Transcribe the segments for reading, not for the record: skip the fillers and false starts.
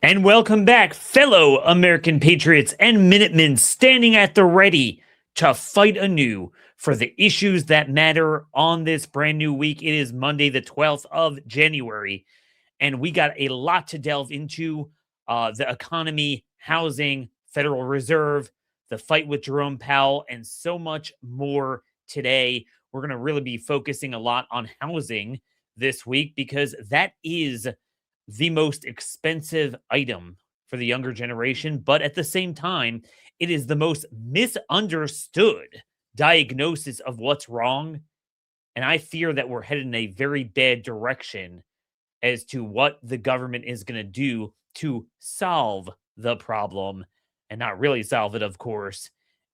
And welcome back, fellow American patriots and Minutemen standing at the ready to fight anew for the issues that matter on this brand new week. It is Monday, the 12th of January, and we got a lot to delve into the economy, housing, Federal Reserve, the fight with Jerome Powell, and so much more today. We're going to really be focusing a lot on housing this week because that is the most expensive item for the younger generation, but at the same time, it is the most misunderstood diagnosis of what's wrong. And I fear that we're headed in a very bad direction as to what the government is going to do to solve the problem and not really solve it, of course,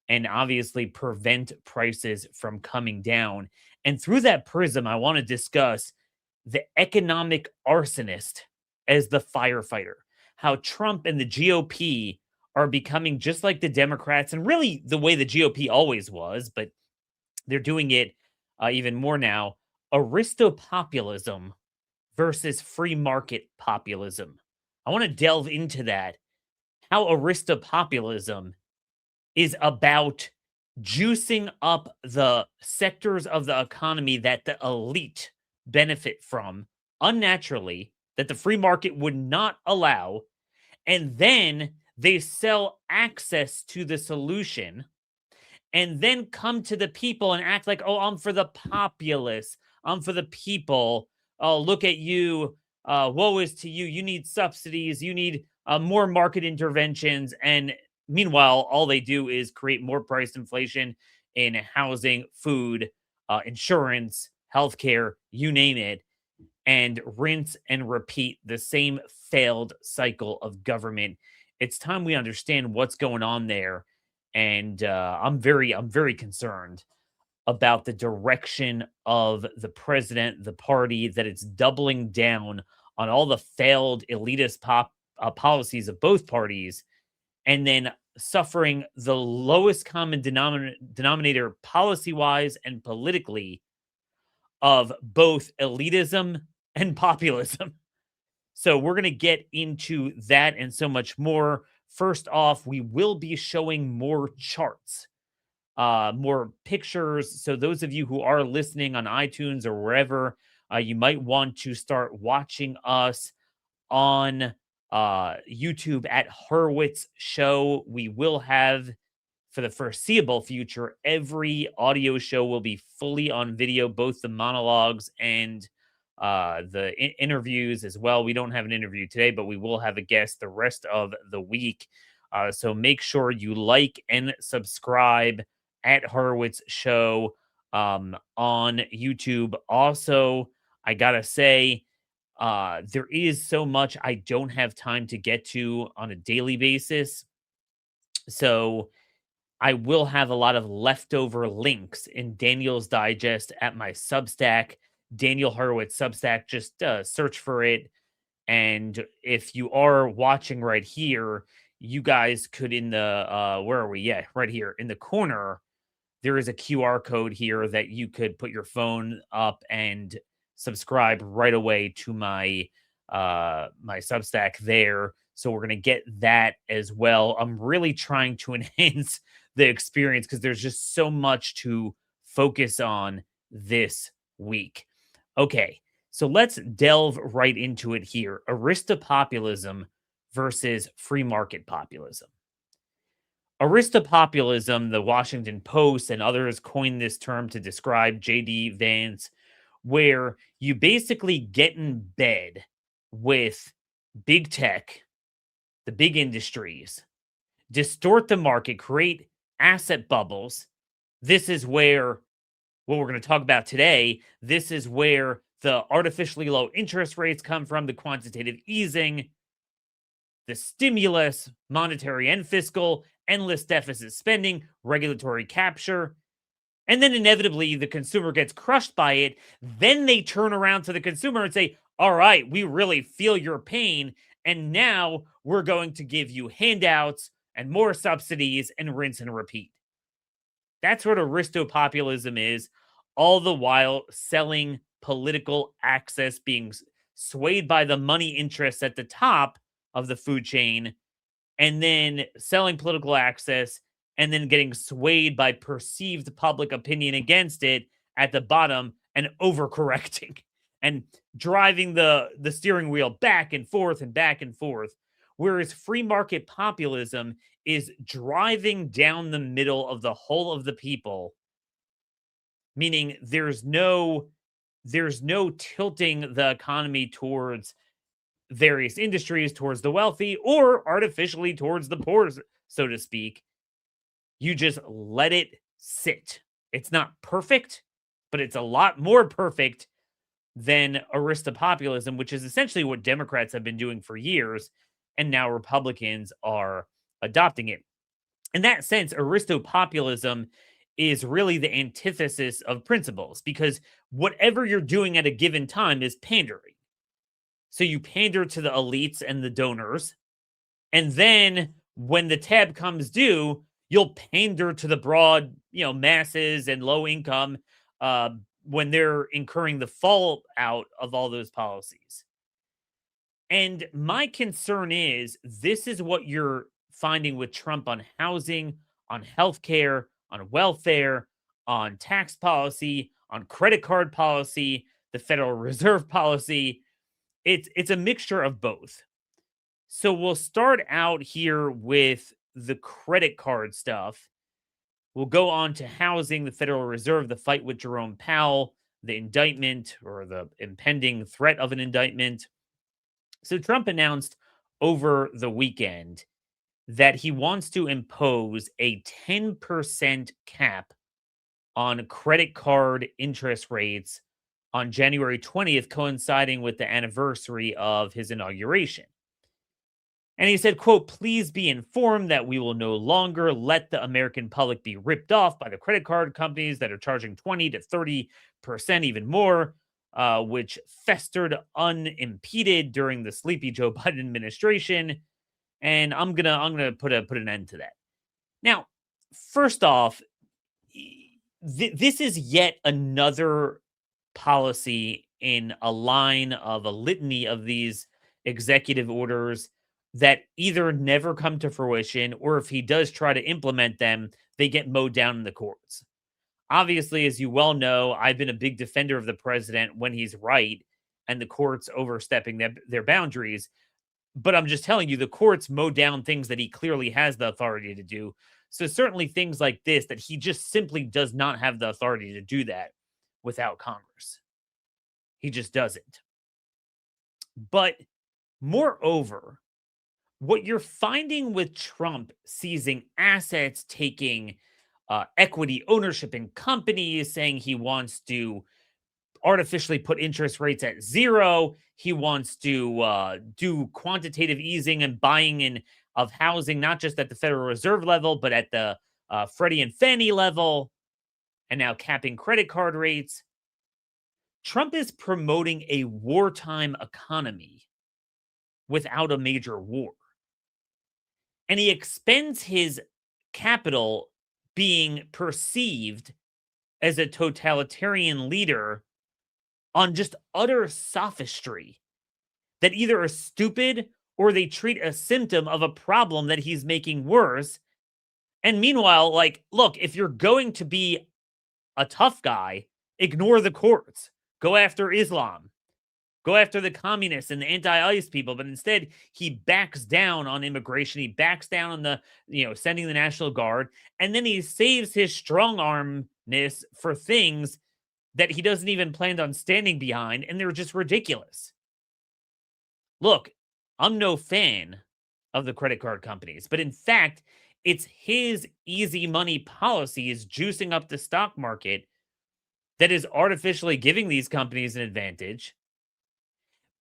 and obviously prevent prices from coming down. And through that prism, I want to discuss the economic arsonist as the firefighter, how Trump and the GOP are becoming just like the Democrats and really the way the GOP always was, but they're doing it even more now. Aristo-populism versus free market populism. I want to delve into that. How aristo-populism is about juicing up the sectors of the economy that the elite benefit from unnaturally, that the free market would not allow, and then they sell access to the solution and then come to the people and act like, oh, I'm for the populace, I'm for the people. Oh, look at you. Woe is to you. You need subsidies. You need more market interventions. And meanwhile, all they do is create more price inflation in housing, food, insurance, healthcare, you name it, and rinse and repeat the same failed cycle of government. It's time we understand what's going on there, and I'm very concerned about the direction of the president, the party, that it's doubling down on all the failed elitist policies of both parties, and then suffering the lowest common denominator policy wise and politically of both elitism and populism. So we're going to get into that and so much more. First off, we will be showing more charts, more pictures. So those of you who are listening on iTunes or wherever, you might want to start watching us on YouTube at Horowitz Show. We will have, for the foreseeable future, every audio show will be fully on video, both the monologues and the interviews as well. We don't have an interview today, but we will have a guest the rest of the week. So make sure you like and subscribe at Horowitz Show on YouTube. Also, I gotta say, there is so much I don't have time to get to on a daily basis. So I will have a lot of leftover links in Daniel's Digest at my Substack, Daniel Horowitz Substack. Just search for it. And if you are watching right here, you guys could in the, where are we? Yeah, right here in the corner, there is a QR code here that you could put your phone up and subscribe right away to my my Substack there. So we're gonna get that as well. I'm really trying to enhance the experience because there's just so much to focus on this week. Okay, so let's delve right into it here. Aristopopulism versus free market populism. Aristopopulism, the Washington Post and others coined this term to describe J.D. Vance, where you basically get in bed with big tech, the big industries, distort the market, create asset bubbles. This is where what we're going to talk about today. This is where the artificially low interest rates come from, the quantitative easing, the stimulus, monetary and fiscal, endless deficit spending, regulatory capture. And then inevitably the consumer gets crushed by it. Then they turn around to the consumer and say, all right, we really feel your pain. And now we're going to give you handouts and more subsidies and rinse and repeat. That's what aristopopulism is, all the while selling political access, being swayed by the money interests at the top of the food chain, and then selling political access, and then getting swayed by perceived public opinion against it at the bottom and overcorrecting and driving the steering wheel back and forth and back and forth. Whereas free market populism is driving down the middle of the whole of the people, meaning there's no tilting the economy towards various industries, towards the wealthy, or artificially towards the poor, so to speak. You just let it sit. It's not perfect, but it's a lot more perfect than aristo-populism, which is essentially what Democrats have been doing for years, and now Republicans are adopting it. In that sense, aristo-populism is really the antithesis of principles, because whatever you're doing at a given time is pandering. So you pander to the elites and the donors, and then when the tab comes due, you'll pander to the broad, masses and low income when they're incurring the fallout of all those policies. And my concern is this is what you're finding with Trump on housing, on healthcare, on welfare, on tax policy, on credit card policy, the Federal Reserve policy. It's a mixture of both. So we'll start out here with the credit card stuff. We'll go on to housing, the Federal Reserve, the fight with Jerome Powell, the indictment or the impending threat of an indictment. So Trump announced over the weekend that he wants to impose a 10% cap on credit card interest rates on January 20th, coinciding with the anniversary of his inauguration. And he said, quote, "Please be informed that we will no longer let the American public be ripped off by the credit card companies that are charging 20 to 30%, even more, which festered unimpeded during the sleepy Joe Biden administration. And I'm gonna put an end to that." Now, first off, this is yet another policy in a line of a litany of these executive orders that either never come to fruition, or if he does try to implement them, they get mowed down in the courts. Obviously, as you well know, I've been a big defender of the president when he's right and the courts overstepping their boundaries. But I'm just telling you, the courts mow down things that he clearly has the authority to do. So certainly things like this, that he just simply does not have the authority to do that without Congress. He just doesn't. But moreover, what you're finding with Trump seizing assets, taking equity ownership in companies, saying he wants to artificially put interest rates at zero. He wants to do quantitative easing and buying in of housing, not just at the Federal Reserve level, but at the Freddie and Fannie level, and now capping credit card rates. Trump is promoting a wartime economy without a major war. And he expends his capital being perceived as a totalitarian leader on just utter sophistry that either are stupid or they treat a symptom of a problem that he's making worse. And meanwhile, like, look, if you're going to be a tough guy, ignore the courts, go after Islam, go after the communists and the anti-ICE people. But instead, he backs down on immigration. He backs down on the, sending the National Guard. And then he saves his strong armness for things that he doesn't even plan on standing behind, and they're just ridiculous. Look, I'm no fan of the credit card companies, but in fact, it's his easy money policies juicing up the stock market that is artificially giving these companies an advantage.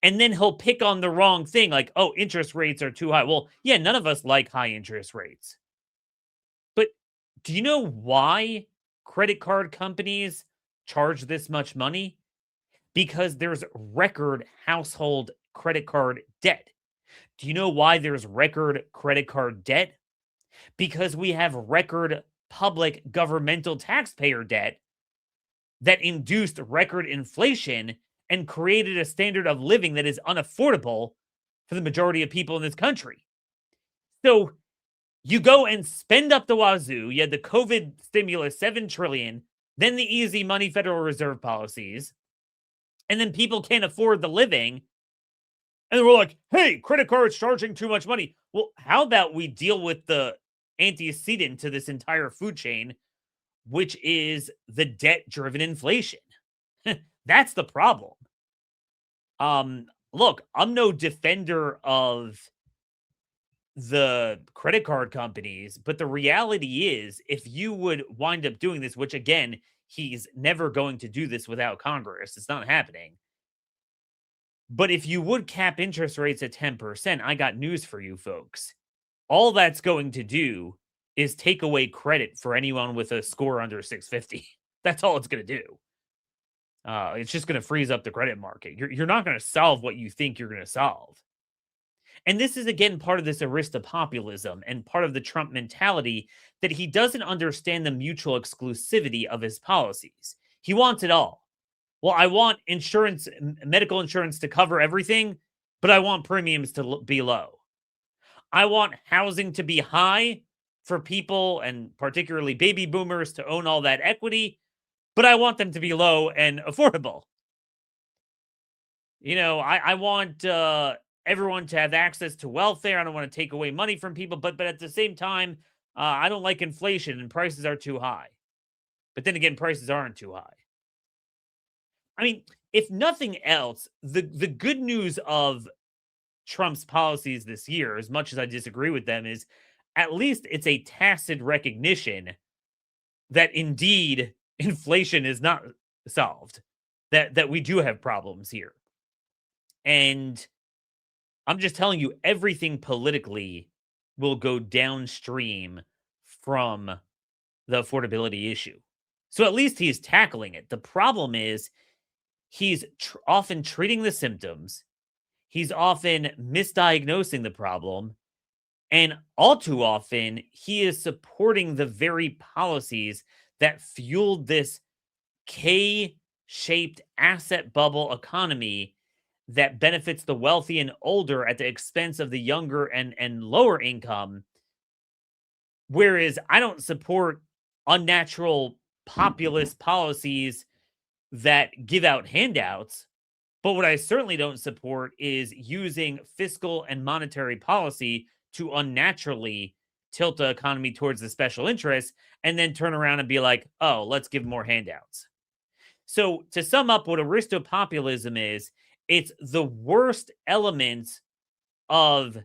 And then he'll pick on the wrong thing, like, oh, interest rates are too high. Well, yeah, none of us like high interest rates. But do you know why credit card companies charge this much money? Because there's record household credit card debt. Do you know why there's record credit card debt? Because we have record public governmental taxpayer debt that induced record inflation and created a standard of living that is unaffordable for the majority of people in this country. So you go and spend up the wazoo. You had the COVID stimulus, 7 trillion, then the easy money Federal Reserve policies, and then people can't afford the living. And we're like, hey, credit cards charging too much money. Well, how about we deal with the antecedent to this entire food chain, which is the debt-driven inflation? That's the problem. Look, I'm no defender of the credit card companies, but the reality is, if you would wind up doing this, which again, he's never going to do this without Congress, it's not happening. But if you would cap interest rates at 10%, I got news for you folks. All that's going to do is take away credit for anyone with a score under 650. That's all it's going to do. It's just going to freeze up the credit market. You're not going to solve what you think you're going to solve. And this is, again, part of this aristo-populism and part of the Trump mentality that he doesn't understand the mutual exclusivity of his policies. He wants it all. Well, I want insurance, medical insurance to cover everything, but I want premiums to be low. I want housing to be high for people, and particularly baby boomers, to own all that equity, but I want them to be low and affordable. You know, I want everyone to have access to welfare. I don't want to take away money from people, but at the same time, I don't like inflation and prices are too high. But then again, prices aren't too high. I mean, if nothing else, the good news of Trump's policies this year, as much as I disagree with them, is at least it's a tacit recognition that indeed inflation is not solved, that we do have problems here. And I'm just telling you, everything politically will go downstream from the affordability issue. So at least he's tackling it. The problem is he's often treating the symptoms. He's often misdiagnosing the problem. And all too often, he is supporting the very policies that fueled this K-shaped asset bubble economy that benefits the wealthy and older at the expense of the younger and lower income. Whereas I don't support unnatural populist policies that give out handouts. But what I certainly don't support is using fiscal and monetary policy to unnaturally tilt the economy towards the special interests and then turn around and be like, oh, let's give more handouts. So to sum up what aristo-populism is, it's the worst elements of,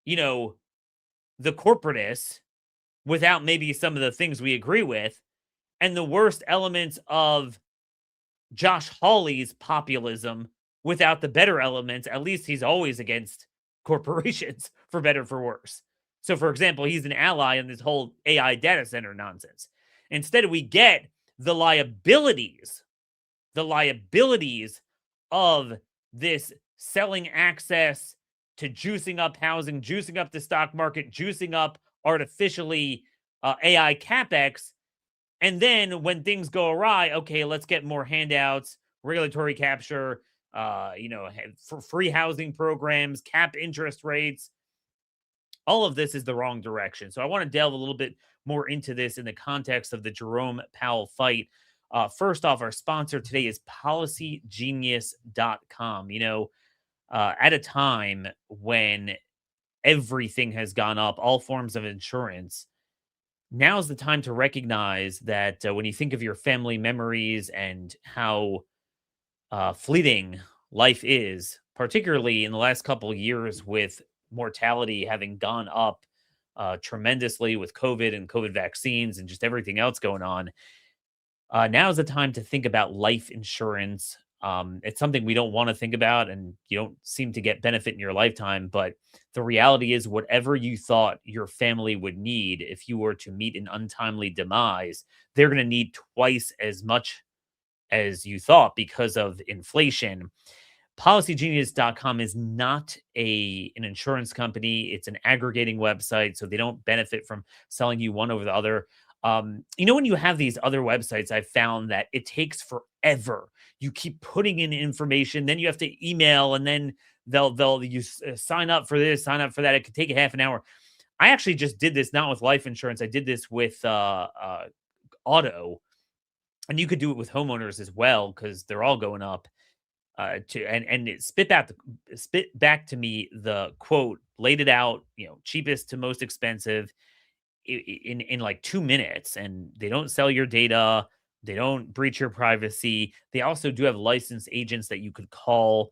you know, the corporatists without maybe some of the things we agree with, and the worst elements of Josh Hawley's populism without the better elements. At least he's always against corporations, for better for worse. So, for example, he's an ally in this whole AI data center nonsense. Instead, we get the liabilities of this selling access to juicing up housing, juicing up the stock market, juicing up artificially AI capex. And then when things go awry, okay, let's get more handouts, regulatory capture, for free housing programs, cap interest rates. All of this is the wrong direction. So I want to delve a little bit more into this in the context of the Jerome Powell fight. First off, our sponsor today is PolicyGenius.com. At a time when everything has gone up, all forms of insurance, now's the time to recognize that when you think of your family memories and how fleeting life is, particularly in the last couple of years with mortality having gone up tremendously with COVID and COVID vaccines and just everything else going on, now is the time to think about life insurance. It's something we don't want to think about, and you don't seem to get benefit in your lifetime. But the reality is, whatever you thought your family would need if you were to meet an untimely demise, they're going to need twice as much as you thought because of inflation. PolicyGenius.com is not an insurance company. It's an aggregating website, so they don't benefit from selling you one over the other. When you have these other websites, I've found that it takes forever. You keep putting in information, then you have to email, and then sign up for this, sign up for that. It could take a half an hour. I actually just did this not with life insurance. I did this with auto, and you could do it with homeowners as well because they're all going up. It spit back to me the quote, laid it out, cheapest to most expensive in like 2 minutes, and they don't sell your data, they don't breach your privacy. They also do have licensed agents that you could call.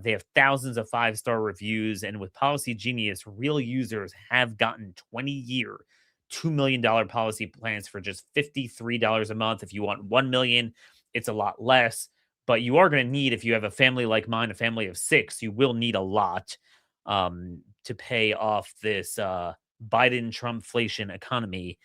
They have thousands of 5-star reviews, and with Policy Genius, real users have gotten 20-year $2 million policy plans for just $53 a month. If you want 1 million, it's a lot less, but you are going to need, if you have a family like mine, a family of 6, you will need a lot to pay off this Biden-Trumpflation economy.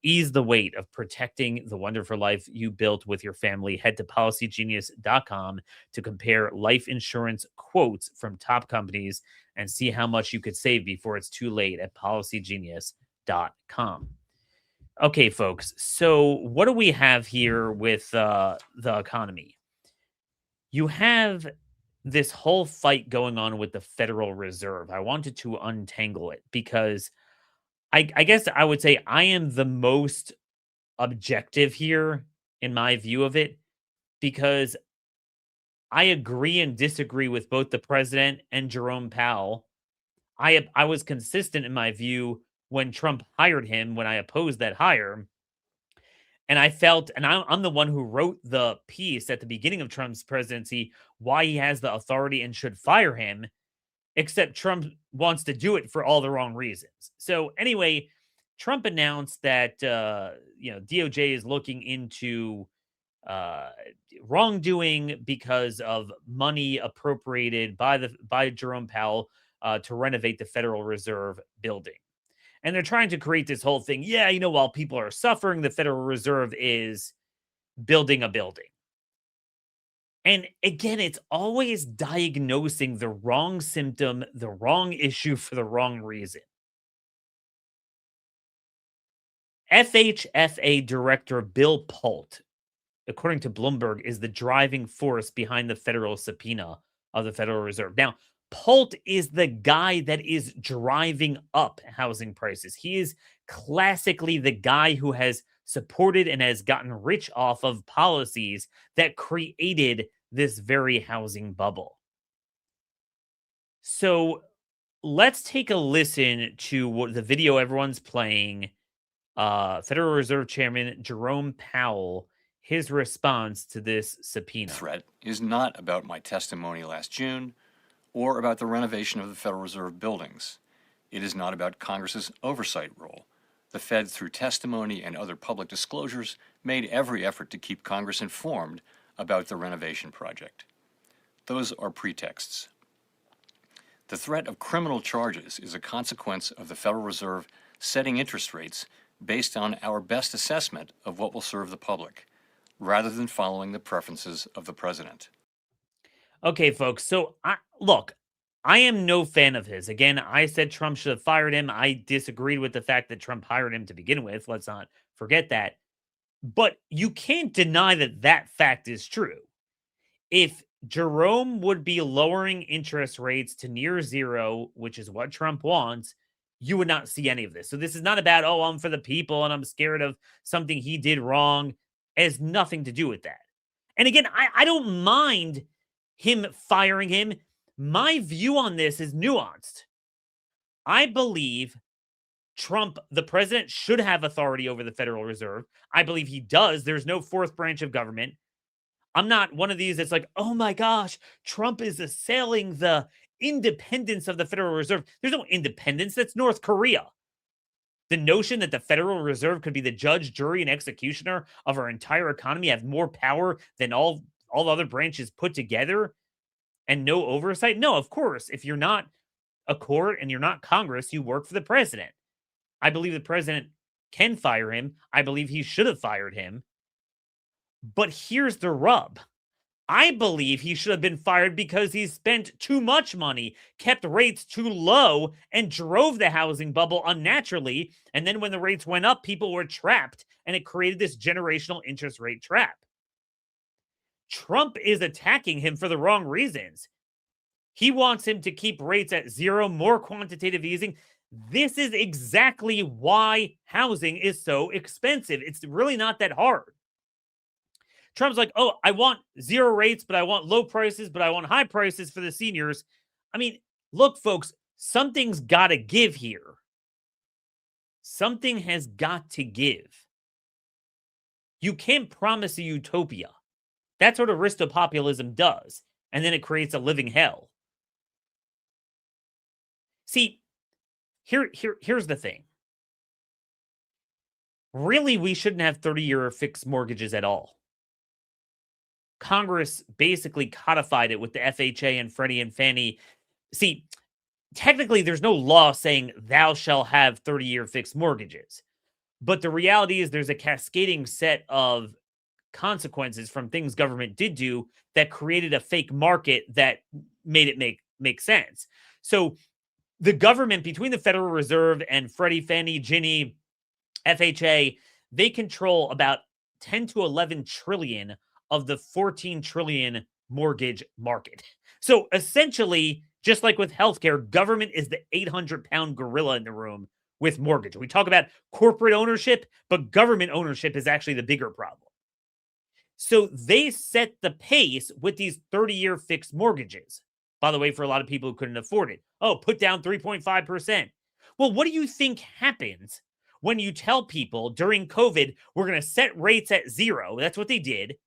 Ease the weight of protecting the wonderful life you built with your family. Head to policygenius.com to compare life insurance quotes from top companies and see how much you could save before it's too late at policygenius.com. Okay, folks. So what do we have here with the economy? You have this whole fight going on with the Federal Reserve. I wanted to untangle it because I guess I would say I am the most objective here in my view of it, because I agree and disagree with both the president and Jerome Powell. I was consistent in my view when Trump hired him, when I opposed that hire. And I felt, and I'm the one who wrote the piece at the beginning of Trump's presidency, why he has the authority and should fire him, except Trump wants to do it for all the wrong reasons. So anyway, Trump announced that, DOJ is looking into wrongdoing because of money appropriated by Jerome Powell to renovate the Federal Reserve building. And they're trying to create this whole thing. Yeah, while people are suffering, the Federal Reserve is building a building. And again, it's always diagnosing the wrong symptom, the wrong issue for the wrong reason. FHFA Director Bill Pult, according to Bloomberg, is the driving force behind the federal subpoena of the Federal Reserve. Now, Pult is the guy that is driving up housing prices. He is classically the guy who has supported and has gotten rich off of policies that created this very housing bubble. So let's take a listen to the video everyone's playing. Federal Reserve Chairman Jerome Powell, his response to this subpoena. Threat is not about my testimony last June or about the renovation of the Federal Reserve buildings. It is not about Congress's oversight role. The Fed, through testimony and other public disclosures, made every effort to keep Congress informed about the renovation project. Those are pretexts. The threat of criminal charges is a consequence of the Federal Reserve setting interest rates based on our best assessment of what will serve the public, rather than following the preferences of the president. Okay, folks. So, I am no fan of his. Again, I said Trump should have fired him. I disagreed with the fact that Trump hired him to begin with. Let's not forget that. But you can't deny that fact is true. If Jerome would be lowering interest rates to near zero, which is what Trump wants, you would not see any of this. So this is not about, I'm for the people and I'm scared of something he did wrong. It has nothing to do with that. And again, I don't mind him firing him. My view on this is nuanced. I believe Trump, the president, should have authority over the Federal Reserve. I believe he does. There's no fourth branch of government. I'm not one of these that's like, oh my gosh, Trump is assailing the independence of the Federal Reserve. There's no independence. That's North Korea. The notion that the Federal Reserve could be the judge, jury, and executioner of our entire economy, have more power than all other branches put together, and no oversight? No, of course. If you're not a court and you're not Congress, you work for the president. I believe the president can fire him. I believe he should have fired him. But here's the rub. I believe he should have been fired because he spent too much money, kept rates too low, and drove the housing bubble unnaturally. And then when the rates went up, people were trapped, and it created this generational interest rate trap. Trump is attacking him for the wrong reasons. He wants him to keep rates at zero, more quantitative easing. This is exactly why housing is so expensive. It's really not that hard. Trump's like, oh, I want zero rates, but I want low prices, but I want high prices for the seniors. I mean, look, folks, something's got to give here. Something has got to give. You can't promise a utopia. That's what aristo-populism does. And then it creates a living hell. See, here's the thing. Really, we shouldn't have 30-year fixed mortgages at all. Congress basically codified it with the FHA and Freddie and Fannie. See, technically, there's no law saying thou shall have 30-year fixed mortgages. But the reality is there's a cascading set of consequences from things government did do that created a fake market that made it make sense. So the government, between the Federal Reserve and Freddie, Fannie, Ginnie, FHA, they control about 10 to 11 trillion of the 14 trillion mortgage market. So essentially, just like with healthcare, government is the 800-pound gorilla in the room with mortgage. We talk about corporate ownership, but government ownership is actually the bigger problem. So they set the pace with these 30-year fixed mortgages. By the way, for a lot of people who couldn't afford it. Oh, put down 3.5%. Well, what do you think happens when you tell people during COVID, we're going to set rates at zero? That's what they did.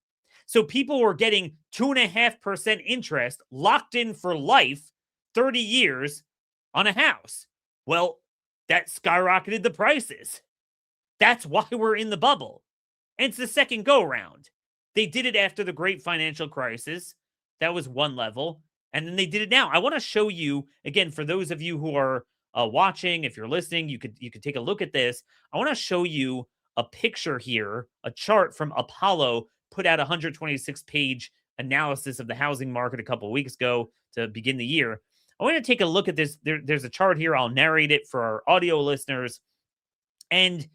So people were getting 2.5% interest locked in for life, 30 years on a house. Well, that skyrocketed the prices. That's why we're in the bubble. And it's the second go around. They did it after the great financial crisis. That was one level. And then they did it now. I want to show you, again, for those of you who are watching, if you're listening, you could take a look at this. I want to show you a picture here, a chart from Apollo, put out a 126-page analysis of the housing market a couple of weeks ago to begin the year. I want to take a look at this. There's a chart here. I'll narrate it for our audio listeners. And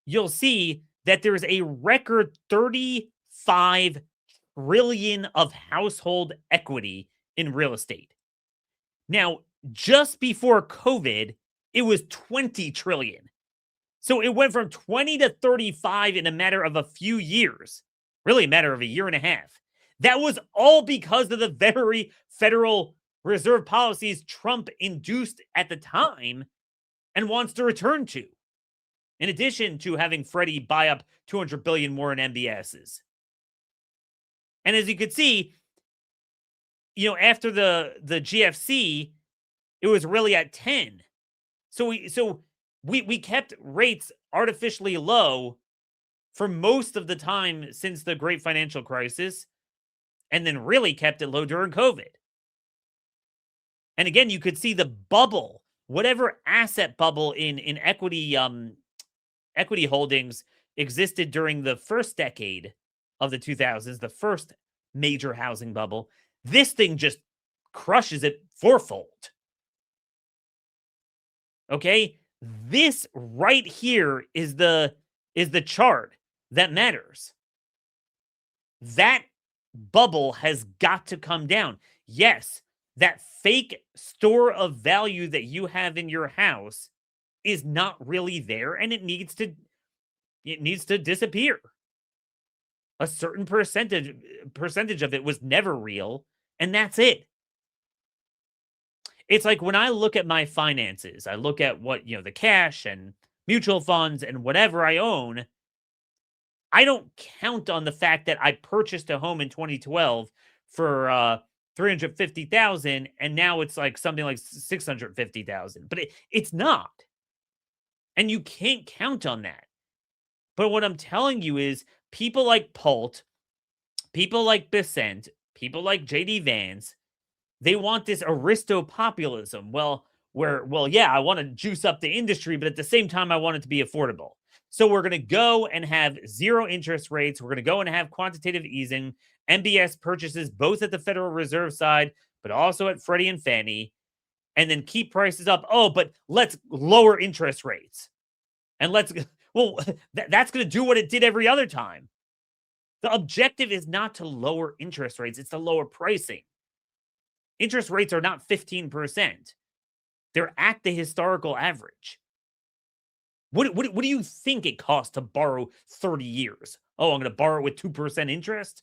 you'll see that there's a record 35 trillion of household equity in real estate. Now, just before COVID, it was 20 trillion. So it went from 20 to 35 in a matter of a few years, really a matter of a year and a half. That was all because of the very Federal Reserve policies Trump induced at the time and wants to return to, in addition to having Freddie buy up 200 billion more in MBSs. And as you could see, after the GFC, it was really at 10. So we kept rates artificially low for most of the time since the great financial crisis, and then really kept it low during COVID. And again, you could see the bubble, whatever asset bubble in equity equity holdings existed during the first decade of the 2000s, the first major housing bubble. This thing just crushes it fourfold. Okay? This right here is the chart that matters. That bubble has got to come down. Yes, that fake store of value that you have in your house is not really there, and it needs to disappear. A certain percentage of it was never real, and that's it. It's like when I look at my finances, I look at what, the cash and mutual funds and whatever I own, I don't count on the fact that I purchased a home in 2012 for $350,000 and now it's like something like $650,000. But it's not. And you can't count on that. But what I'm telling you is people like Pult, people like Besant, people like J.D. Vance, they want this aristo-populism. Yeah, I want to juice up the industry, but at the same time, I want it to be affordable. So we're going to go and have zero interest rates. We're going to go and have quantitative easing, MBS purchases both at the Federal Reserve side, but also at Freddie and Fannie, and then keep prices up. Oh, but let's lower interest rates. And that's going to do what it did every other time. The objective is not to lower interest rates. It's to lower pricing. Interest rates are not 15%. They're at the historical average. What do you think it costs to borrow 30 years? Oh, I'm going to borrow with 2% interest?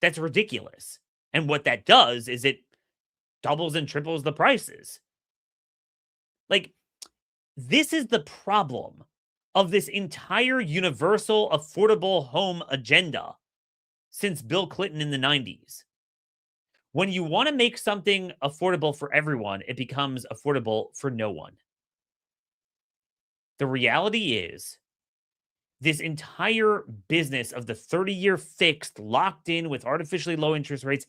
That's ridiculous. And what that does is it doubles and triples the prices. Like, this is the problem of this entire universal affordable home agenda since Bill Clinton in the 90s. When you want to make something affordable for everyone, it becomes affordable for no one. The reality is, this entire business of the 30-year fixed, locked in with artificially low interest rates,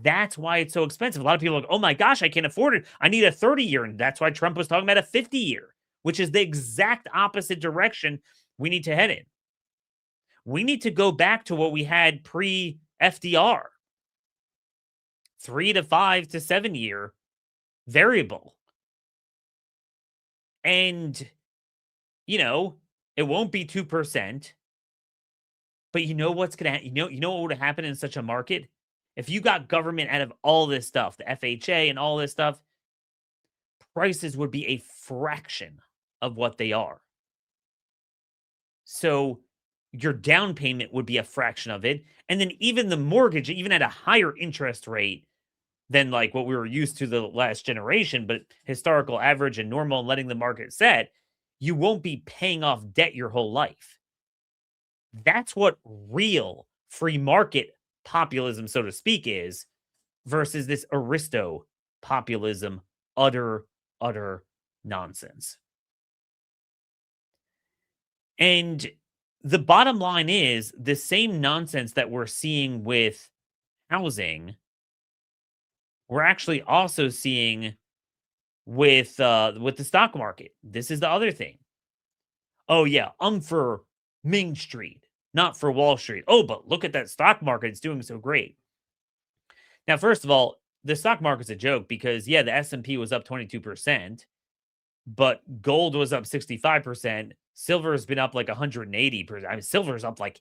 that's why it's so expensive. A lot of people are like, oh my gosh, I can't afford it. I need a 30-year. And that's why Trump was talking about a 50-year, which is the exact opposite direction we need to head in. We need to go back to what we had pre-FDR. 3 to 5 to 7 year variable. And, you know, it won't be 2%. But you know what's going to you know what would happen in such a market? If you got government out of all this stuff, the FHA and all this stuff, prices would be a fraction of what they are. So your down payment would be a fraction of it. And then even the mortgage, even at a higher interest rate than like what we were used to the last generation, but historical average and normal and letting the market set, you won't be paying off debt your whole life. That's what real free market populism, so to speak, is versus this aristo-populism, utter nonsense. And the bottom line is the same nonsense that we're seeing with housing, we're actually also seeing with the stock market. This is the other thing. Oh yeah, I'm for Main Street, not for Wall Street. Oh, but look at that stock market. It's doing so great. Now, first of all, the stock market's a joke because, yeah, the S&P was up 22%, but gold was up 65%. Silver has been up like 180%. I mean, silver's up like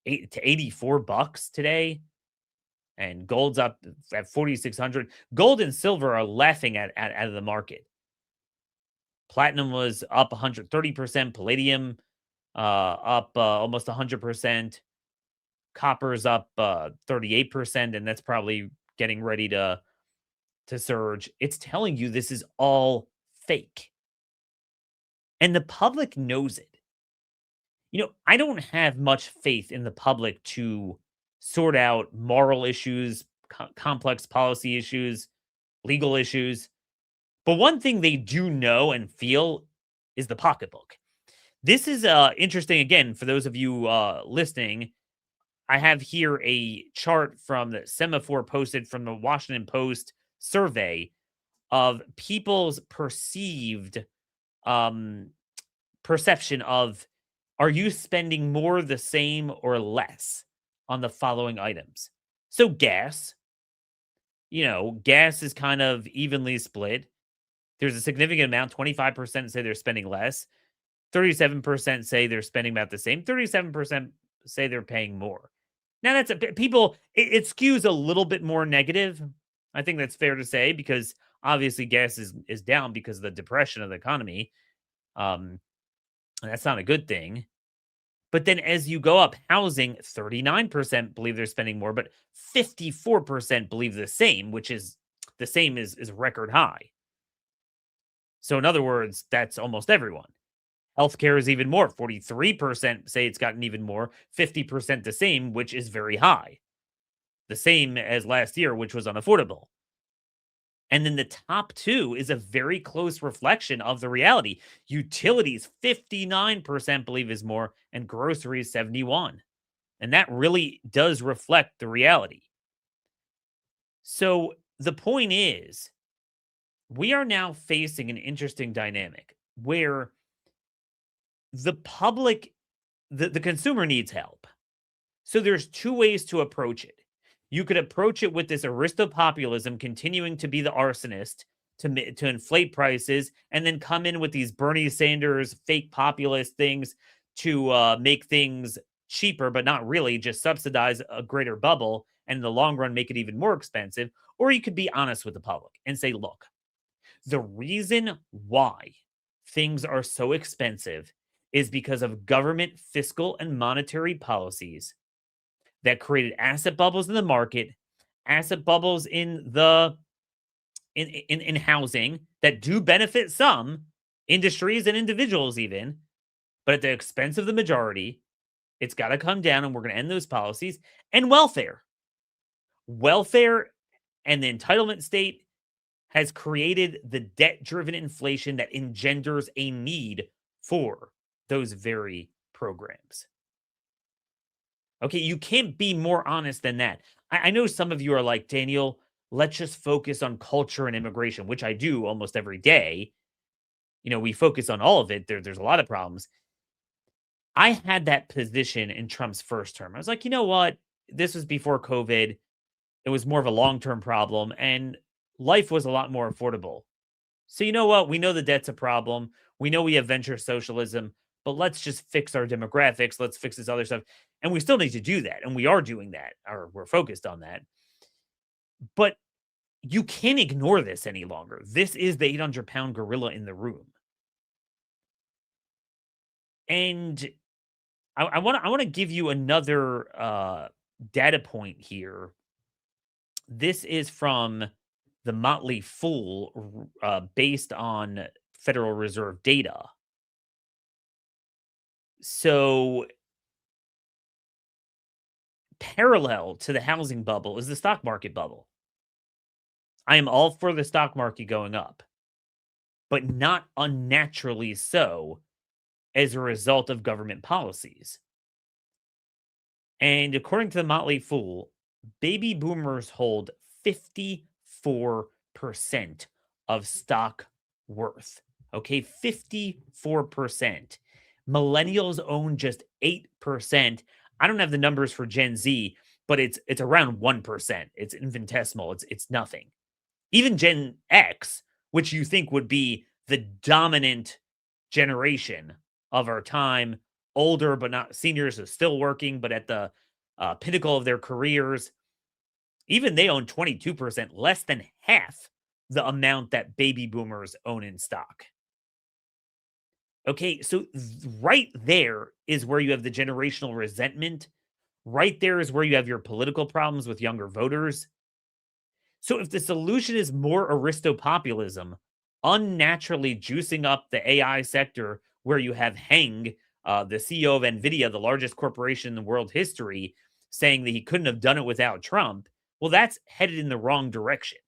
$8 to $84 today. And gold's up at 4,600. Gold and silver are laughing at out of the market. Platinum was up 130%. Palladium up almost 100%. Copper's up 38%, and that's probably getting ready to surge. It's telling you this is all fake. And the public knows it. You know, I don't have much faith in the public to sort out moral issues, complex policy issues, legal issues. But one thing they do know and feel is the pocketbook. This is interesting, again, for those of you listening. I have here a chart from the Semaphore posted from the Washington Post survey of people's perceived perception of, are you spending more, the same, or less on the following items? So gas, gas is kind of evenly split. There's a significant amount, 25% say they're spending less, 37% say they're spending about the same, 37% say they're paying more. Now that's people, it skews a little bit more negative. I think that's fair to say because obviously gas is down because of the depression of the economy. That's not a good thing. But then as you go up, housing, 39% believe they're spending more, but 54% believe the same, which is the same is record high. So in other words, that's almost everyone. Healthcare is even more. 43% say it's gotten even more. 50% the same, which is very high. The same as last year, which was unaffordable. And then the top two is a very close reflection of the reality. Utilities, 59% believe is more, and groceries, 71%. And that really does reflect the reality. So the point is, we are now facing an interesting dynamic where the public, the consumer needs help. So there's two ways to approach it. You could approach it with this aristo-populism continuing to be the arsonist to inflate prices and then come in with these Bernie Sanders fake populist things to make things cheaper, but not really, just subsidize a greater bubble and in the long run make it even more expensive. Or you could be honest with the public and say, look, the reason why things are so expensive is because of government fiscal and monetary policies that created asset bubbles in the market, asset bubbles in the in housing that do benefit some industries and individuals even, but at the expense of the majority. It's got to come down, and we're going to end those policies. And welfare and the entitlement state has created the debt-driven inflation that engenders a need for those very programs. Okay, you can't be more honest than that. I know some of you are like, Daniel, let's just focus on culture and immigration, which I do almost every day. We focus on all of it. There's a lot of problems. I had that position in Trump's first term. I was like, you know what? This was before COVID. It was more of a long-term problem, and life was a lot more affordable. So you know what? We know the debt's a problem. We know we have venture socialism, but let's just fix our demographics. Let's fix this other stuff. And we still need to do that. And we are doing that, or we're focused on that. But you can't ignore this any longer. This is the 800-pound gorilla in the room. And I want to give you another data point here. This is from the Motley Fool, based on Federal Reserve data. So, parallel to the housing bubble is the stock market bubble. I am all for the stock market going up, but not unnaturally so as a result of government policies. And according to the Motley Fool, baby boomers hold 54% of stock worth. Okay, 54%. Millennials own just 8%. I don't have the numbers for Gen Z, but it's around 1%. It's infinitesimal. It's nothing. Even Gen X, which you think would be the dominant generation of our time, older but not seniors, is still working, but at the pinnacle of their careers, even they own 22%, less than half the amount that baby boomers own in stock. Okay, so right there is where you have the generational resentment. Right there is where you have your political problems with younger voters. So if the solution is more aristo-populism, unnaturally juicing up the AI sector, where you have Heng, the CEO of NVIDIA, the largest corporation in world history, saying that he couldn't have done it without Trump, well, that's headed in the wrong direction.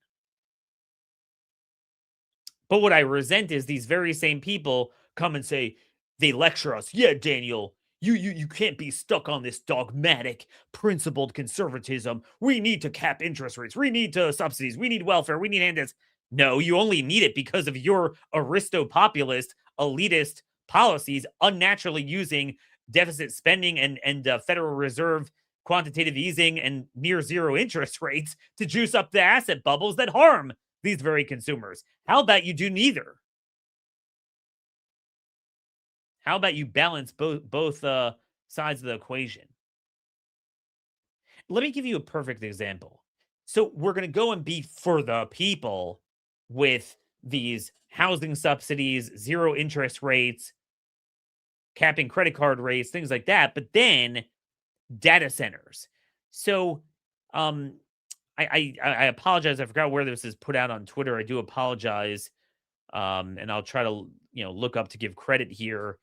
But what I resent is these very same people come and say, they lecture us. Yeah, Daniel, you can't be stuck on this dogmatic, principled conservatism. We need to cap interest rates. We need to subsidies. We need welfare. We need handouts. No, you only need it because of your aristo-populist, elitist policies, unnaturally using deficit spending and Federal Reserve quantitative easing and near zero interest rates to juice up the asset bubbles that harm these very consumers. How about you do neither? How about you balance both sides of the equation? Let me give you a perfect example. So we're going to go and be for the people with these housing subsidies, zero interest rates, capping credit card rates, things like that. But then data centers. So I apologize. I forgot where this is put out on Twitter. I do apologize. And I'll try to look up to give credit here,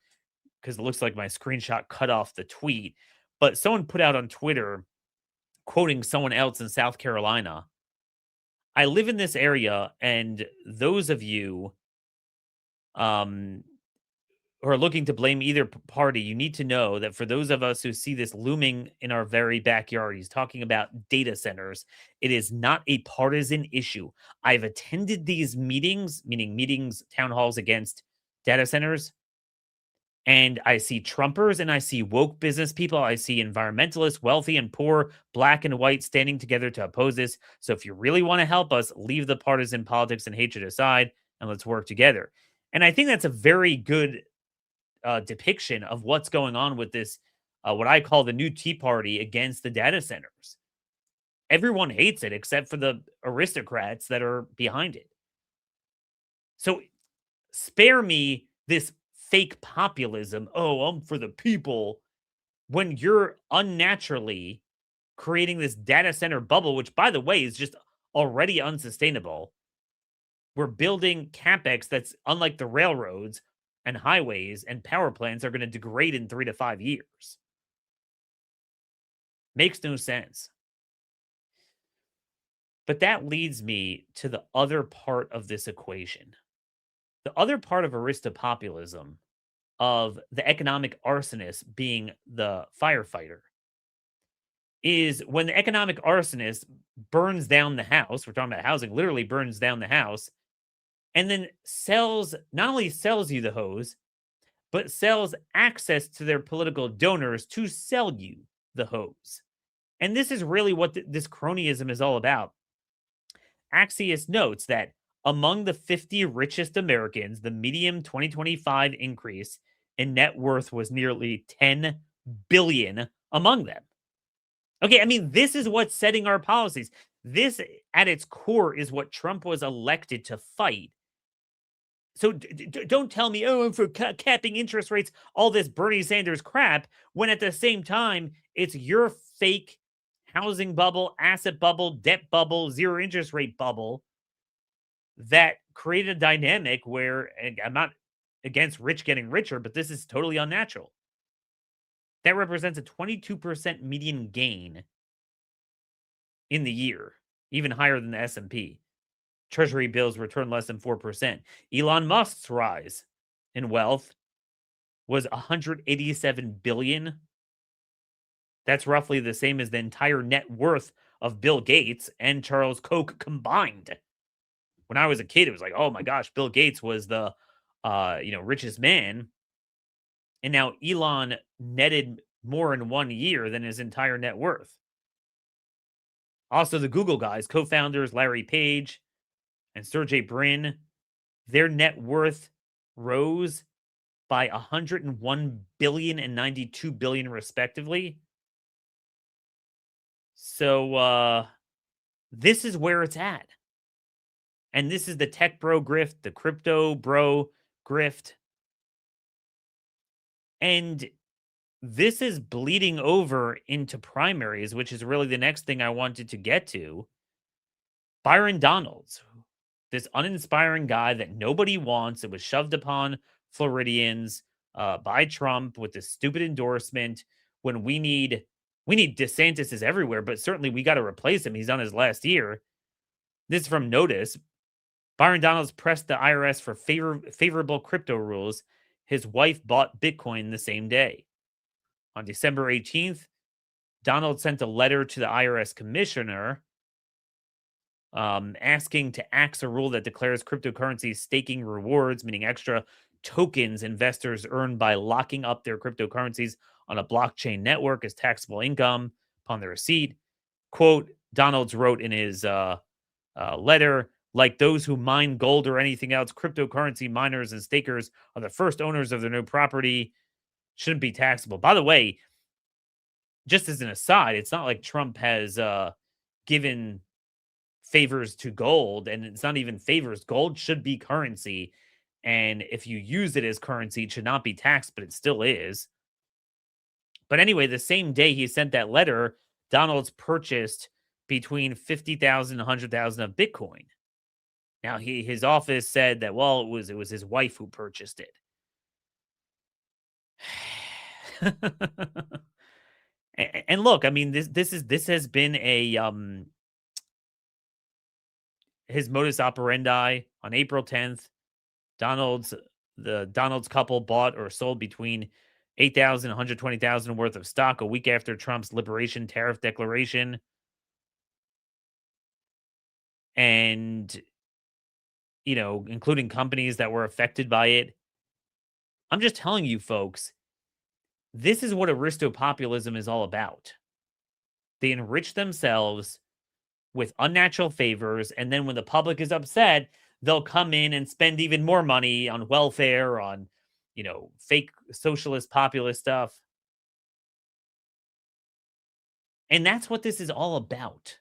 because it looks like my screenshot cut off the tweet. But someone put out on Twitter, quoting someone else in South Carolina, I live in this area, and those of you who are looking to blame either party, you need to know that for those of us who see this looming in our very backyard, he's talking about data centers. It is not a partisan issue. I've attended these meetings, meaning meetings, town halls against data centers, and I see Trumpers and I see woke business people. I see environmentalists, wealthy and poor, black and white, standing together to oppose this. So if you really want to help us, leave the partisan politics and hatred aside and let's work together. And I think that's a very good depiction of what's going on with this, what I call the new Tea Party against the data centers. everyone hates it except for the aristocrats that are behind it. So spare me this fake populism. Oh, I'm for the people, when you're unnaturally creating this data center bubble, which, by the way, is just already unsustainable. We're building capex that's unlike the railroads and highways and power plants are going to degrade in 3 to 5 years. Makes no sense. But that leads me to the other part of this equation. The other part of aristo-populism, of the economic arsonist being the firefighter, is when the economic arsonist burns down the house, we're talking about housing, literally burns down the house, and then sells, not only sells you the hose, but sells access to their political donors to sell you the hose. And this is really what this cronyism is all about. Axios notes that among the 50 richest Americans, the median 2025 increase in net worth was nearly 10 billion among them. Okay, I mean, this is what's setting our policies. This, at its core, is what Trump was elected to fight. So don't tell me, oh, I'm for capping interest rates, all this Bernie Sanders crap, when at the same time, it's your fake housing bubble, asset bubble, debt bubble, zero interest rate bubble that created a dynamic where, and I'm not against rich getting richer, but this is totally unnatural. That represents a 22% median gain in the year, even higher than the S&P. Treasury bills return less than 4%. Elon Musk's rise in wealth was 187 billion. That's roughly the same as the entire net worth of Bill Gates and Charles Koch combined. When I was a kid, it was like, oh my gosh, Bill Gates was the richest man. And now Elon netted more in 1 year than his entire net worth. Also, the Google guys, co-founders Larry Page and Sergey Brin, their net worth rose by 101 billion and 92 billion respectively. So this is where it's at. And this is the tech bro grift, the crypto bro grift. And this is bleeding over into primaries, which is really the next thing I wanted to get to. Byron Donalds, this uninspiring guy that nobody wants. It was shoved upon Floridians by Trump with this stupid endorsement when we need DeSantis is everywhere, but certainly we got to replace him. He's on his last year. This is from Notice. Byron Donalds pressed the IRS for favorable crypto rules. His wife bought Bitcoin the same day. On December 18th, Donald sent a letter to the IRS commissioner asking to axe a rule that declares cryptocurrency staking rewards, meaning extra tokens investors earn by locking up their cryptocurrencies on a blockchain network as taxable income upon their receipt. Quote, Donalds wrote in his letter, like those who mine gold or anything else, cryptocurrency miners and stakers are the first owners of their new property, shouldn't be taxable. By the way, just as an aside, it's not like Trump has given favors to gold, and it's not even favors. Gold should be currency, and if you use it as currency, it should not be taxed, but it still is. But anyway, the same day he sent that letter, Donald's purchased between 50,000 and 100,000 of Bitcoin. Now his office said that, well, it was his wife who purchased it. And look, I mean, this has been a his modus operandi. On April 10th, the Donalds couple bought or sold between 8,000 and 120,000 worth of stock a week after Trump's liberation tariff declaration. And, including companies that were affected by it. I'm just telling you, folks, this is what aristo-populism is all about. They enrich themselves with unnatural favors, and then when the public is upset, they'll come in and spend even more money on welfare, on, fake socialist populist stuff. And that's what this is all about.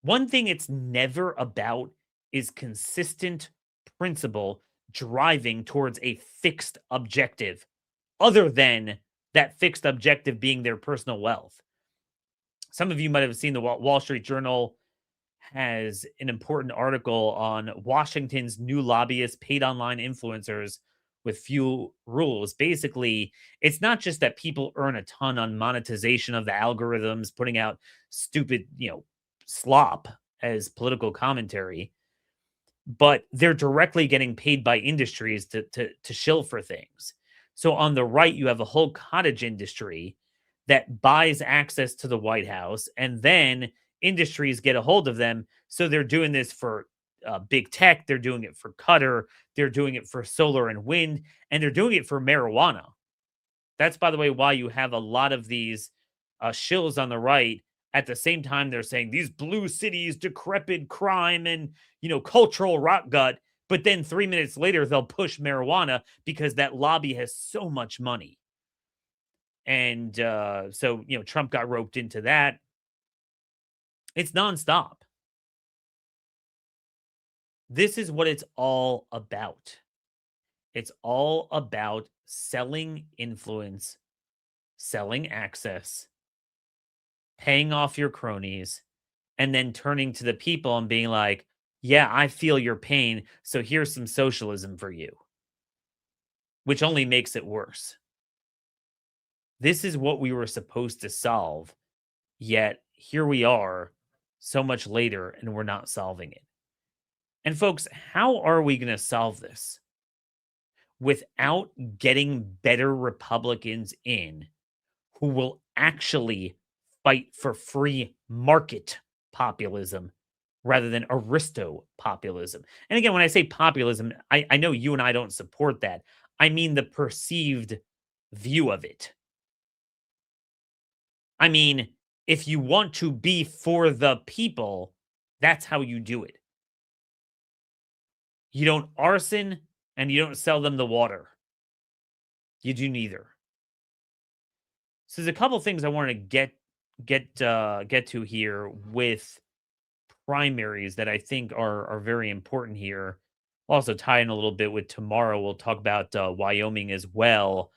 One thing it's never about is consistent principle driving towards a fixed objective, other than that fixed objective being their personal wealth. Some of you might have seen the Wall Street Journal has an important article on Washington's new lobbyists, paid online influencers with few rules. Basically, it's not just that people earn a ton on monetization of the algorithms, putting out stupid, slop as political commentary, but they're directly getting paid by industries to shill for things. So on the right, you have a whole cottage industry that buys access to the White House, and then industries get a hold of them. So they're doing this for big tech, they're doing it for Qatar, they're doing it for solar and wind, and they're doing it for marijuana. That's, by the way, why you have a lot of these shills on the right. At the same time, they're saying these blue cities, decrepit crime and, cultural rot gut. But then 3 minutes later, they'll push marijuana because that lobby has so much money. And so, Trump got roped into that. It's nonstop. This is what it's all about. It's all about selling influence, selling access, paying off your cronies, and then turning to the people and being like, yeah, I feel your pain, so here's some socialism for you, which only makes it worse. This is what we were supposed to solve, yet here we are so much later and we're not solving it. And folks, how are we going to solve this without getting better Republicans in who will actually fight for free market populism rather than aristo-populism? And again, when I say populism, I know you and I don't support that. I mean the perceived view of it. I mean, if you want to be for the people, that's how you do it. You don't arson and you don't sell them the water. You do neither. So there's a couple things I want to get to here with primaries that I think are very important here. Also tie in a little bit with tomorrow. We'll talk about Wyoming as well.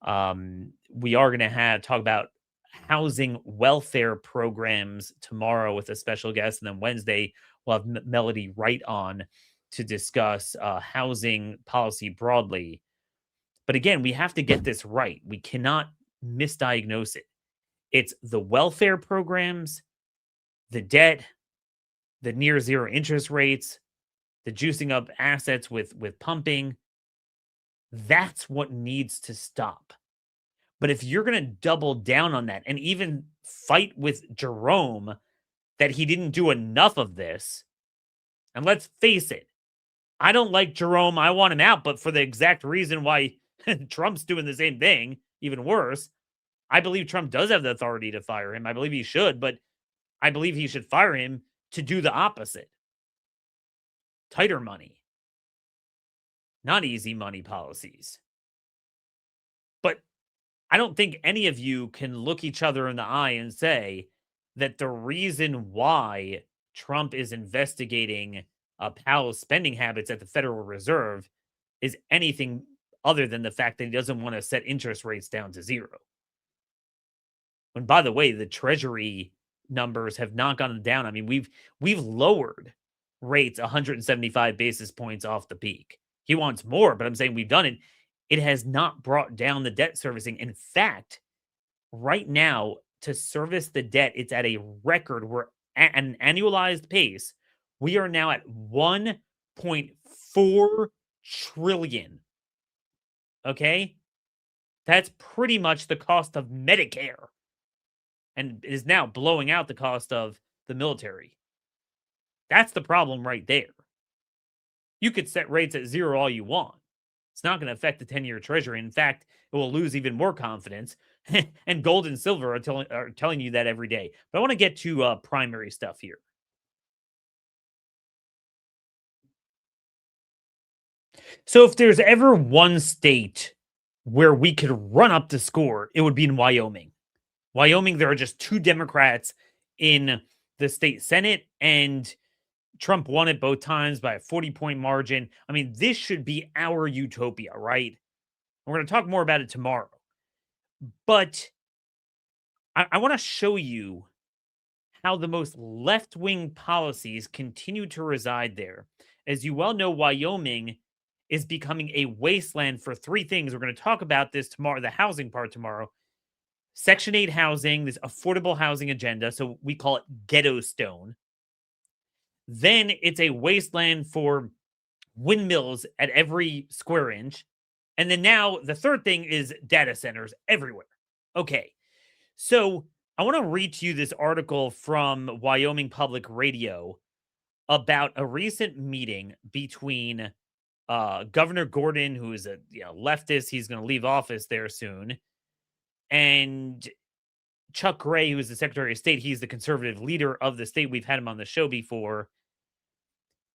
We are going to talk about housing welfare programs tomorrow with a special guest, and then Wednesday we'll have Melody Wright on to discuss housing policy broadly. But again, we have to get this right. We cannot misdiagnose it. It's the welfare programs, the debt, the near zero interest rates, the juicing up assets with pumping. That's what needs to stop. But if you're going to double down on that and even fight with Jerome that he didn't do enough of this, and let's face it, I don't like Jerome. I want him out, but for the exact reason why Trump's doing the same thing, even worse. I believe Trump does have the authority to fire him. I believe he should, but I believe he should fire him to do the opposite. Tighter money, not easy money policies. But I don't think any of you can look each other in the eye and say that the reason why Trump is investigating Powell's spending habits at the Federal Reserve is anything other than the fact that he doesn't want to set interest rates down to zero. And by the way, the Treasury numbers have not gone down. I mean, we've lowered rates 175 basis points off the peak. He wants more, but I'm saying we've done it. It has not brought down the debt servicing. In fact, right now, to service the debt, it's at a record. We're at an annualized pace. We are now at 1.4 trillion. Okay? That's pretty much the cost of Medicare. And is now blowing out the cost of the military. That's the problem right there. You could set rates at zero all you want. It's not going to affect the 10-year Treasury. In fact, it will lose even more confidence. And gold and silver are telling you that every day. But I want to get to primary stuff here. So if there's ever one state where we could run up the score, it would be in Wyoming. Wyoming, there are just two Democrats in the state Senate, and Trump won it both times by a 40-point margin. I mean, this should be our utopia, right? We're going to talk more about it tomorrow. But I want to show you how the most left-wing policies continue to reside there. As you well know, Wyoming is becoming a wasteland for three things. We're going to talk about this tomorrow, the housing part tomorrow. Section 8 housing, this affordable housing agenda, so we call it Ghetto Stone. Then it's a wasteland for windmills at every square inch. And then now the third thing is data centers everywhere. Okay, so I want to read to you this article from Wyoming Public Radio about a recent meeting between Governor Gordon, who is a leftist, he's going to leave office there soon, and Chuck Gray, who is the Secretary of State. He's the conservative leader of the state. We've had him on the show before.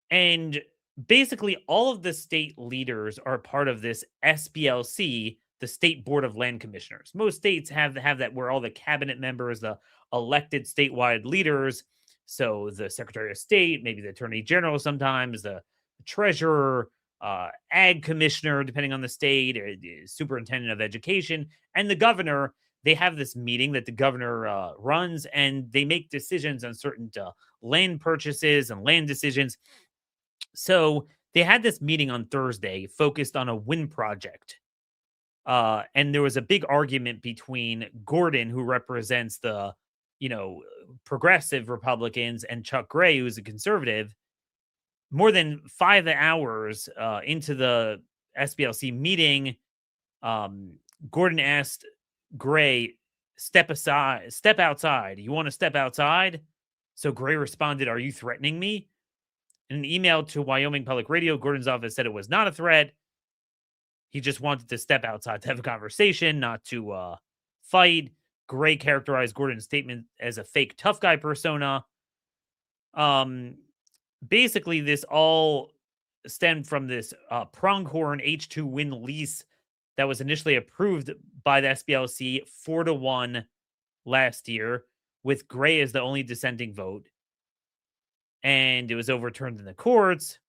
And basically, all of the state leaders are part of this SBLC, the State Board of Land Commissioners. Most states have that, where all the cabinet members, the elected statewide leaders, so the Secretary of State, maybe the Attorney General sometimes, the Treasurer, Ag Commissioner, depending on the state, or the Superintendent of Education, and the Governor. They have this meeting that the governor runs, and they make decisions on certain land purchases and land decisions. So they had this meeting on Thursday focused on a wind project. And there was a big argument between Gordon, who represents the, progressive Republicans, and Chuck Gray, who's a conservative. More than 5 hours into the SBLC meeting, Gordon asked Gray, step outside. You want to step outside? So Gray responded, "Are you threatening me?" In an email to Wyoming Public Radio, Gordon's office said it was not a threat. He just wanted to step outside to have a conversation, not to fight. Gray characterized Gordon's statement as a fake tough guy persona. Basically, this all stemmed from this pronghorn H2 wind lease that was initially approved by the SBLC 4-1 last year, with Gray as the only dissenting vote. And it was overturned in the courts.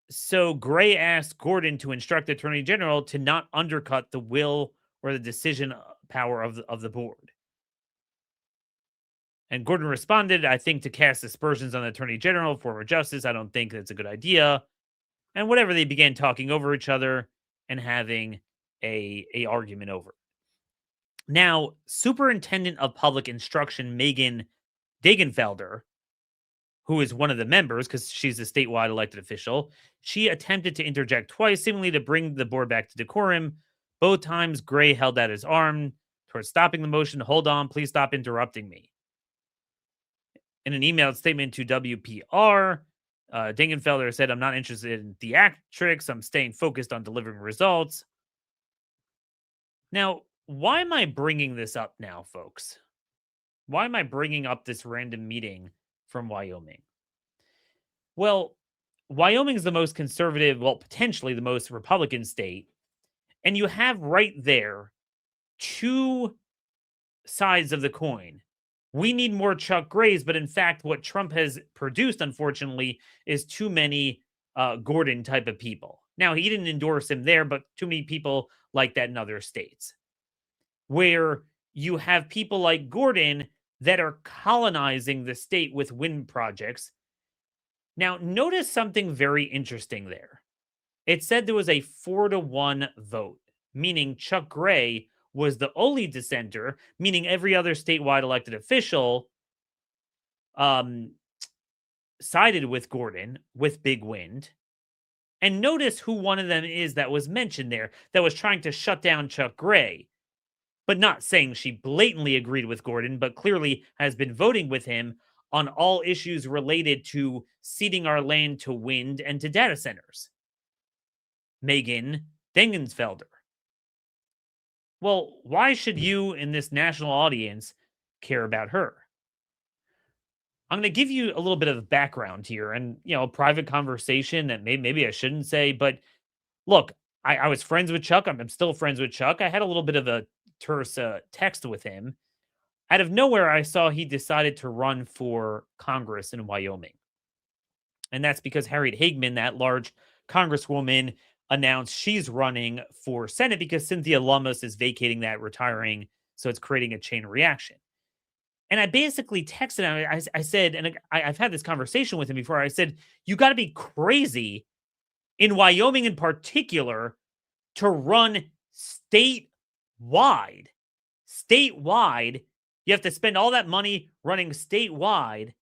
So Gray asked Gordon to instruct the Attorney General to not undercut the will or the decision power of the board. And Gordon responded, "I think to cast aspersions on the Attorney General, former justice, I don't think that's a good idea." And whatever, they began talking over each other and having a argument over. Now, Superintendent of Public Instruction Megan Degenfelder, who is one of the members because she's a statewide elected official, she attempted to interject twice, seemingly to bring the board back to decorum. Both times, Gray held out his arm towards stopping the motion. "Hold on, please stop interrupting me." In an emailed statement to WPR, Dingenfelder said, "I'm not interested in theatrics. I'm staying focused on delivering results." Now, why am I bringing this up now, folks? Why am I bringing up this random meeting from Wyoming? Well, Wyoming is the most conservative, well, potentially the most Republican state. And you have right there two sides of the coin. We need more Chuck Grays, but in fact, what Trump has produced, unfortunately, is too many Gordon type of people. Now, he didn't endorse him there, but too many people like that in other states, where you have people like Gordon that are colonizing the state with wind projects. Now, notice something very interesting there. It said there was a 4-1 vote, meaning Chuck Gray was the only dissenter, meaning every other statewide elected official sided with Gordon with big wind. And notice who one of them is that was mentioned there that was trying to shut down Chuck Gray, but not saying she blatantly agreed with Gordon, but clearly has been voting with him on all issues related to ceding our land to wind and to data centers. Megan Dengensfelder. Well, why should you in this national audience care about her? I'm going to give you a little bit of background here and, a private conversation that maybe I shouldn't say, but look, I was friends with Chuck. I'm still friends with Chuck. I had a little bit of a terse text with him. Out of nowhere, I saw he decided to run for Congress in Wyoming. And that's because Harriet Hagman, that large congresswoman, announced she's running for Senate because Cynthia Lummis is vacating that, retiring. So it's creating a chain reaction. And I basically texted him. I said, and I've had this conversation with him before. I said, you got to be crazy in Wyoming in particular to run statewide. Statewide, you have to spend all that money running statewide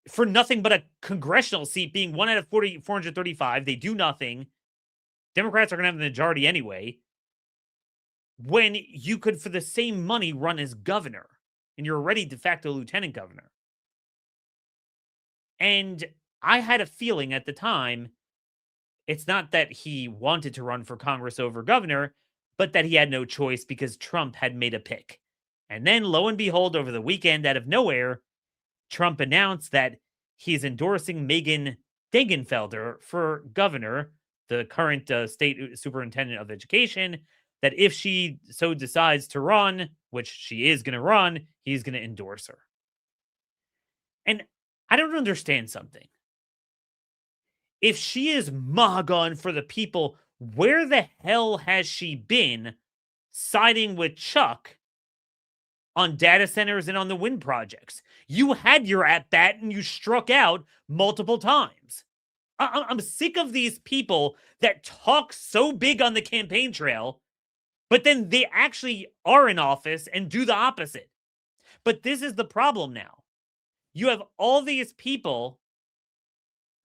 for nothing but a congressional seat being one out of 435. They do nothing. Democrats are going to have the majority anyway. When you could, for the same money, run as governor, and you're already de facto lieutenant governor. And I had a feeling at the time, it's not that he wanted to run for Congress over governor, but that he had no choice because Trump had made a pick. And then, lo and behold, over the weekend, out of nowhere, Trump announced that he's endorsing Megan Degenfelder for governor, the current state superintendent of education, that if she so decides to run, which she is going to run, he's going to endorse her. And I don't understand something. If she is MAGA for the people, where the hell has she been siding with Chuck on data centers and on the wind projects? You had your at-bat and you struck out multiple times. I'm sick of these people that talk so big on the campaign trail, but then they actually are in office and do the opposite. But this is the problem now. You have all these people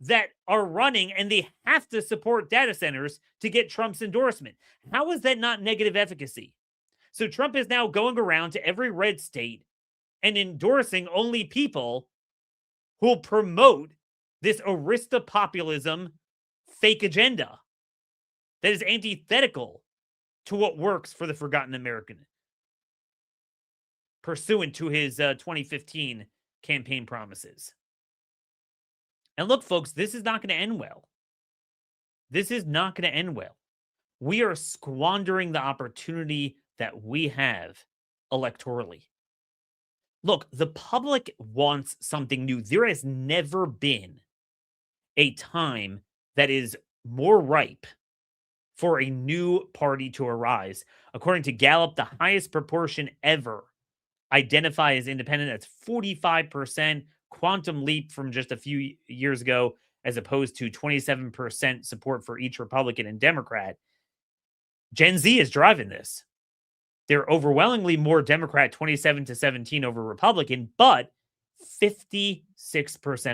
that are running and they have to support data centers to get Trump's endorsement. How is that not negative efficacy? So Trump is now going around to every red state and endorsing only people who will promote this aristo-populism fake agenda that is antithetical to what works for the forgotten American, pursuant to his 2015 campaign promises. And look, folks, this is not going to end well. This is not going to end well. We are squandering the opportunity that we have electorally. Look, the public wants something new. There has never been a time that is more ripe for a new party to arise. According to Gallup, the highest proportion ever identify as independent. That's 45%. Quantum leap from just a few years ago, as opposed to 27% support for each Republican and Democrat. Gen Z is driving this. They're overwhelmingly more Democrat, 27-17 over Republican, but 56%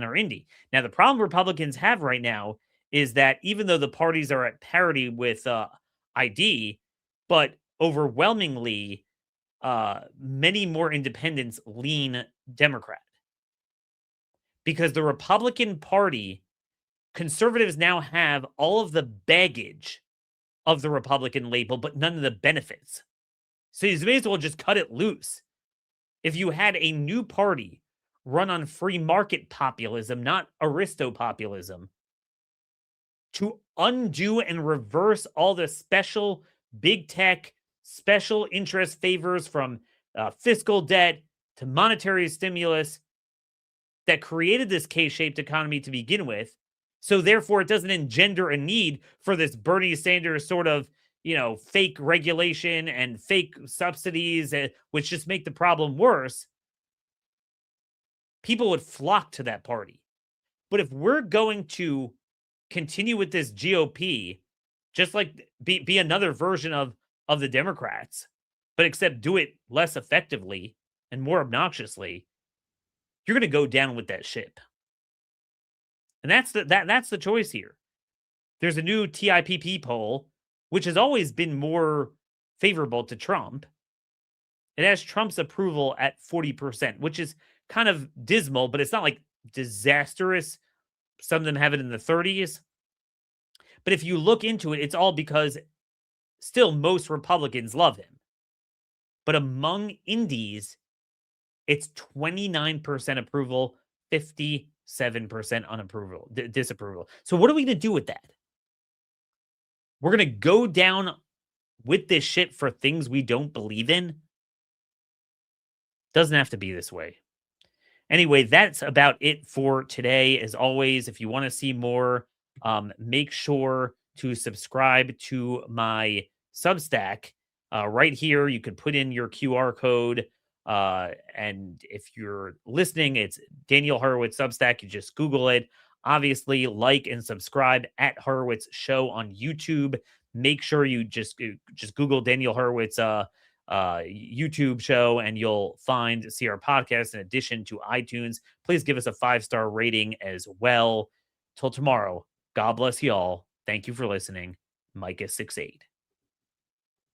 are indie. Now, the problem Republicans have right now is that even though the parties are at parity with ID, but overwhelmingly, many more independents lean Democrat. Because the Republican Party, conservatives now have all of the baggage of the Republican label, but none of the benefits. So you may as well just cut it loose. If you had a new party run on free market populism, not aristo-populism, to undo and reverse all the special big tech, special interest favors from fiscal debt to monetary stimulus that created this K-shaped economy to begin with. So therefore, it doesn't engender a need for this Bernie Sanders sort of, fake regulation and fake subsidies, which just make the problem worse. People would flock to that party. But if we're going to continue with this GOP, just like be another version of the Democrats, but except do it less effectively and more obnoxiously, you're going to go down with that ship. And that's the choice here. There's a new TIPP poll, which has always been more favorable to Trump. It has Trump's approval at 40%, which is kind of dismal, but it's not like disastrous. Some of them have it in the 30s. But if you look into it, it's all because still most Republicans love him. But among indies, it's 29% approval, 57% disapproval. So what are we going to do with that? We're going to go down with this shit for things we don't believe in? Doesn't have to be this way. Anyway, that's about it for today. As always, if you want to see more, make sure to subscribe to my Substack. Right here, you can put in your QR code. And if you're listening, it's Daniel Horowitz Substack. You just Google it. Obviously, like and subscribe at Horowitz Show on YouTube. Make sure you just Google Daniel Horowitz YouTube show, and you'll see our podcast in addition to iTunes. Please give us a 5-star rating as well. Till tomorrow, God bless y'all. Thank you for listening. Micah 6'8".